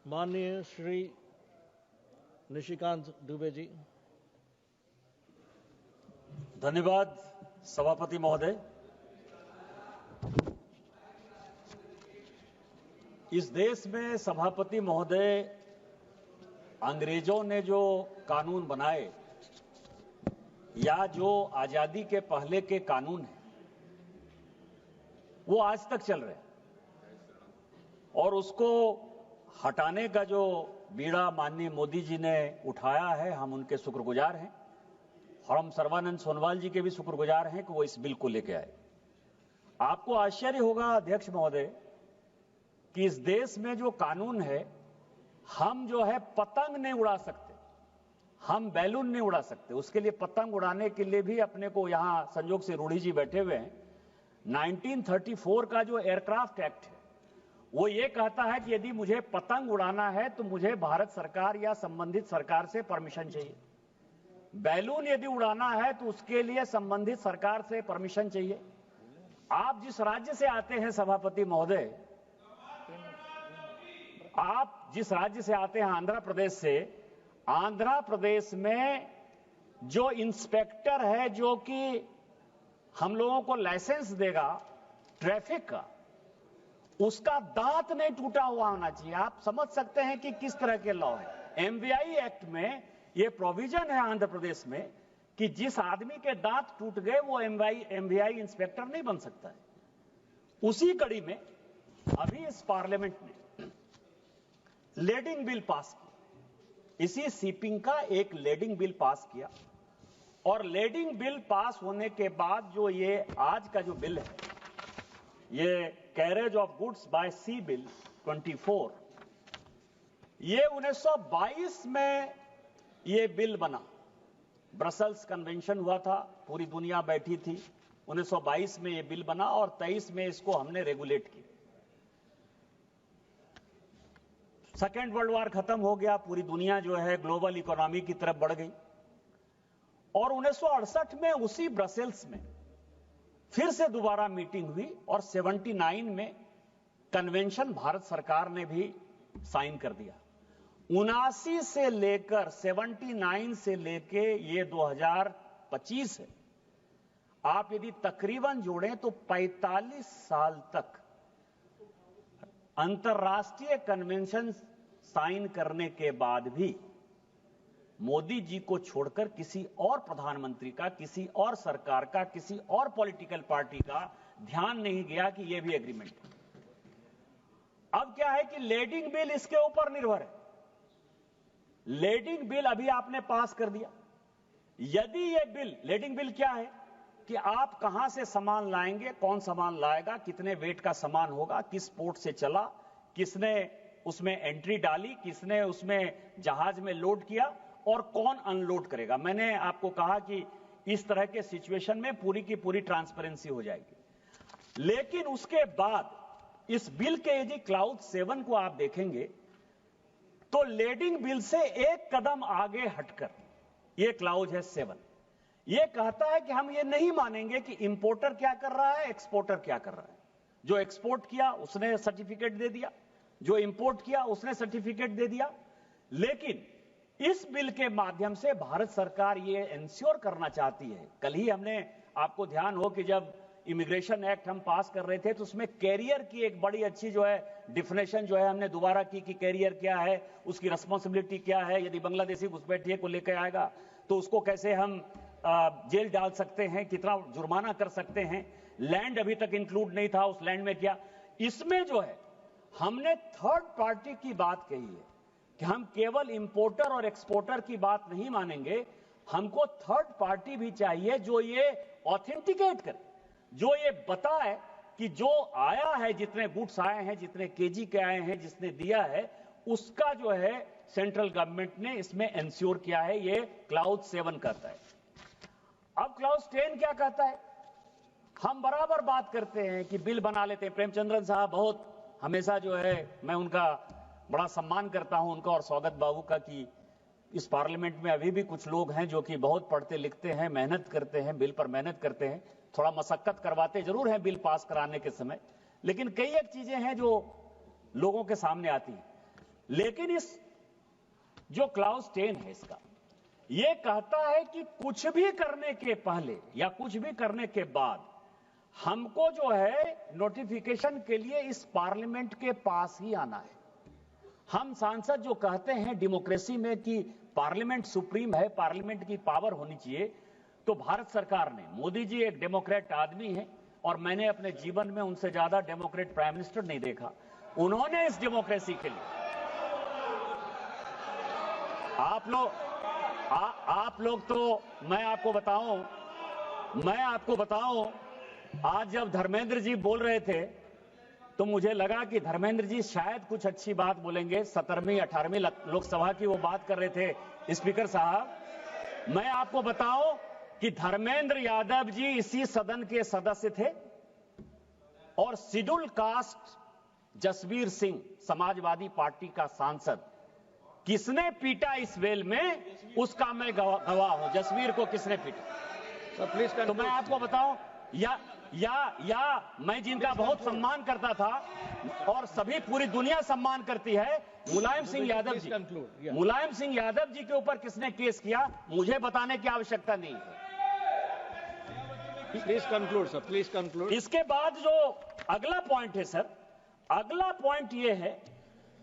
माननीय श्री निशिकांत दुबे जी। धन्यवाद सभापति महोदय। इस देश में सभापति महोदय अंग्रेजों ने जो कानून बनाए या जो आजादी के पहले के कानून हैं वो आज तक चल रहे हैं और उसको हटाने का जो बीड़ा माननीय मोदी जी ने उठाया है, हम उनके शुक्रगुजार हैं और हम सर्बानंद सोनोवाल जी के भी शुक्रगुजार हैं कि वो इस बिल को लेकर आए। आपको आश्चर्य होगा अध्यक्ष महोदय कि इस देश में जो कानून है, हम जो है पतंग नहीं उड़ा सकते, हम बैलून नहीं उड़ा सकते। उसके लिए पतंग उड़ाने के लिए भी अपने को यहां संजोग से रूढ़ी जी बैठे हुए हैं। 1934 का जो एयरक्राफ्ट एक्ट है वो ये कहता है कि यदि मुझे पतंग उड़ाना है तो मुझे भारत सरकार या संबंधित सरकार से परमिशन चाहिए। बैलून यदि उड़ाना है तो उसके लिए संबंधित सरकार से परमिशन चाहिए। आप जिस राज्य से आते हैं सभापति महोदय, आप जिस राज्य से आते हैं आंध्र प्रदेश से, आंध्र प्रदेश में जो इंस्पेक्टर है जो कि हम लोगों को लाइसेंस देगा ट्रैफिक का, उसका दांत नहीं टूटा हुआ होना चाहिए। आप समझ सकते हैं कि किस तरह के लॉ है। एमवीआई एक्ट में यह प्रोविजन है आंध्र प्रदेश में कि जिस आदमी के दांत टूट गए वो एमवीआई इंस्पेक्टर नहीं बन सकता है। उसी कड़ी में अभी इस पार्लियामेंट ने लेडिंग बिल पास किया। इसी सीपिंग का एक लेडिंग बिल पास किया और लेडिंग बिल पास होने के बाद जो ये आज का जो बिल है, ये carriage of goods by sea bill 24, ये 1922 में ये बिल बना। ब्रसेल्स कन्वेंशन हुआ था, पूरी दुनिया बैठी थी। 1922 में ये बिल बना और 23 में इसको हमने रेगुलेट किया। सेकेंड वर्ल्ड वॉर खत्म हो गया, पूरी दुनिया जो है ग्लोबल इकोनॉमी की तरफ बढ़ गई और 1968 में उसी ब्रसेल्स में फिर से दोबारा मीटिंग हुई और 79 में कन्वेंशन भारत सरकार ने भी साइन कर दिया। 79 से लेकर 79 से लेके ये 2025 है। आप यदि तकरीबन जोड़ें तो 45 साल तक अंतर्राष्ट्रीय कन्वेंशन साइन करने के बाद भी मोदी जी को छोड़कर किसी और प्रधानमंत्री का, किसी और सरकार का, किसी और पॉलिटिकल पार्टी का ध्यान नहीं गया कि यह भी एग्रीमेंट है। अब क्या है कि लेडिंग बिल इसके ऊपर निर्भर है। लेडिंग बिल अभी आपने पास कर दिया। यदि यह बिल, लेडिंग बिल क्या है कि आप कहां से सामान लाएंगे, कौन सामान लाएगा, कितने वेट का सामान होगा, किस पोर्ट से चला, किसने उसमें एंट्री डाली, किसने उसमें जहाज में लोड किया और कौन अनलोड करेगा। मैंने आपको कहा कि इस तरह के सिचुएशन में पूरी की पूरी ट्रांसपेरेंसी हो जाएगी। लेकिन उसके बाद इस बिल के यदि क्लाउज 7 को आप देखेंगे तो लेडिंग बिल से एक कदम आगे हटकर यह क्लाउज है 7। यह कहता है कि हम यह नहीं मानेंगे कि इंपोर्टर क्या कर रहा है, एक्सपोर्टर क्या कर रहा है। जो एक्सपोर्ट किया उसने सर्टिफिकेट दे दिया, जो इंपोर्ट किया उसने सर्टिफिकेट दे दिया। लेकिन इस बिल के माध्यम से भारत सरकार ये इंश्योर करना चाहती है। कल ही हमने, आपको ध्यान हो कि जब इमिग्रेशन एक्ट हम पास कर रहे थे तो उसमें कैरियर की एक बड़ी अच्छी जो है डिफिनेशन जो है हमने दोबारा की कि कैरियर क्या है, उसकी रिस्पांसिबिलिटी क्या है। यदि बांग्लादेशी घुसपैठिए को लेकर आएगा तो उसको कैसे हम जेल डाल सकते हैं, कितना जुर्माना कर सकते हैं। लैंड अभी तक इंक्लूड नहीं था, उस लैंड में क्या। इसमें जो है हमने थर्ड पार्टी की बात कही है कि हम केवल इंपोर्टर और एक्सपोर्टर की बात नहीं मानेंगे, हमको थर्ड पार्टी भी चाहिए जो ये ऑथेंटिकेट करे, जो ये बताए कि जो आया है, जितने गुड्स आए हैं, जितने केजी के आए हैं, जिसने दिया है, उसका जो है सेंट्रल गवर्नमेंट ने इसमें इंश्योर किया है। ये क्लाउज 7 कहता है। अब क्लाउज 10 क्या कहता है? हम बराबर बात करते हैं कि बिल बना लेते हैं। प्रेमचंद्रन साहब बहुत हमेशा जो है, मैं उनका बड़ा सम्मान करता हूं उनका और स्वागत बाबू का, कि इस पार्लियामेंट में अभी भी कुछ लोग हैं जो कि बहुत पढ़ते लिखते हैं, मेहनत करते हैं, बिल पर मेहनत करते हैं। थोड़ा मशक्कत करवाते जरूर हैं बिल पास कराने के समय, लेकिन कई एक चीजें हैं जो लोगों के सामने आती हैं। लेकिन इस जो क्लाउज 10 है इसका, ये कहता है कि कुछ भी करने के पहले या कुछ भी करने के बाद हमको जो है नोटिफिकेशन के लिए इस पार्लियामेंट के पास ही आना है। हम सांसद जो कहते हैं डेमोक्रेसी में कि पार्लियामेंट सुप्रीम है, पार्लियामेंट की पावर होनी चाहिए, तो भारत सरकार ने, मोदी जी एक डेमोक्रेट आदमी है और मैंने अपने जीवन में उनसे ज्यादा डेमोक्रेट प्राइम मिनिस्टर नहीं देखा। उन्होंने इस डेमोक्रेसी के लिए आप लोग तो मैं आपको बताऊं आज जब धर्मेंद्र जी बोल रहे थे तो मुझे लगा कि धर्मेंद्र जी शायद कुछ अच्छी बात बोलेंगे। 17वीं 18वीं लोकसभा की वो बात कर रहे थे स्पीकर साहब। मैं आपको बताऊं कि धर्मेंद्र यादव जी इसी सदन के सदस्य थे और schedule caste Jasvir Singh Samajwadi Party का सांसद, किसने पीटा इस वेल में उसका मैं गवाह हूं। जसवीर को किसने पीटा तो मैं आपको बताऊं, या मैं जिनका बहुत सम्मान करता था और सभी पूरी दुनिया सम्मान करती है, मुलायम सिंह यादव जी के ऊपर किसने केस किया मुझे बताने की आवश्यकता नहीं है। Please conclude sir, please conclude. इसके बाद जो अगला पॉइंट है सर, अगला पॉइंट यह है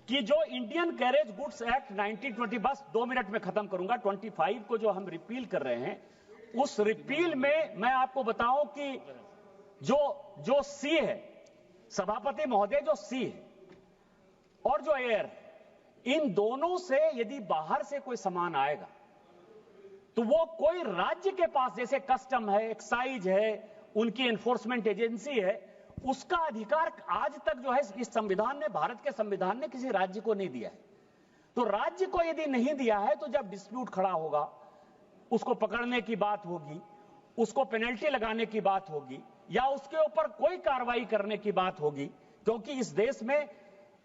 कि जो इंडियन कैरेज गुड्स एक्ट 1920, बस 2 मिनट में खत्म करूंगा, 25 को जो हम रिपील कर रहे हैं, उस रिपील में मैं आपको बताऊं कि जो सी है, सभापति महोदय, जो सी है और जो एयर, इन दोनों से यदि बाहर से कोई सामान आएगा तो वो कोई राज्य के पास, जैसे कस्टम है, एक्साइज है, उनकी एनफोर्समेंट एजेंसी है, उसका अधिकार आज तक जो है इस संविधान ने, भारत के संविधान ने किसी राज्य को नहीं दिया है। तो राज्य को यदि नहीं दिया है तो जब डिस्प्यूट खड़ा होगा, उसको पकड़ने की बात होगी, उसको पेनल्टी लगाने की बात होगी या उसके ऊपर कोई कार्रवाई करने की बात होगी, क्योंकि इस देश में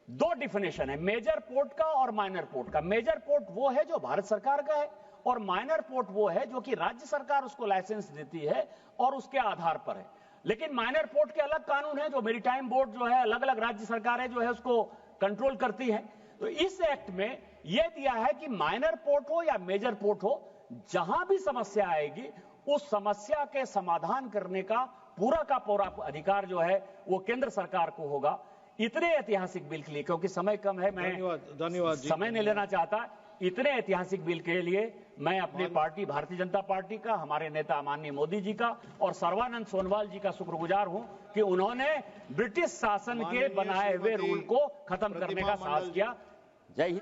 2 डिफिनेशन है, मेजर पोर्ट का और माइनर पोर्ट का। मेजर पोर्ट वो है जो भारत सरकार का है और माइनर पोर्ट वो है जो कि राज्य सरकार उसको लाइसेंस देती है और उसके आधार पर है। लेकिन माइनर पोर्ट के अलग कानून है, जो मेरीटाइम बोर्ड जो है, अलग अलग राज्य सरकारें जो है उसको कंट्रोल करती हैं। तो इस एक्ट में यह दिया है कि माइनर पोर्ट हो या मेजर पोर्ट हो, जहां भी समस्या आएगी उस समस्या के समाधान करने का पूरा का पूरा अधिकार जो है वो केंद्र सरकार को होगा। इतने ऐतिहासिक बिल के लिए, क्योंकि समय कम है, मैं धन्यवाद समय नहीं लेना चाहता, इतने ऐतिहासिक बिल के लिए मैं अपनी पार्टी भारतीय जनता पार्टी का, हमारे नेता माननीय मोदी जी का और सर्बानंद सोनोवाल जी का शुक्रगुजार हूं कि उन्होंने ब्रिटिश शासन के बनाए हुए रूल को खत्म करने का साहस किया। जय हिंद।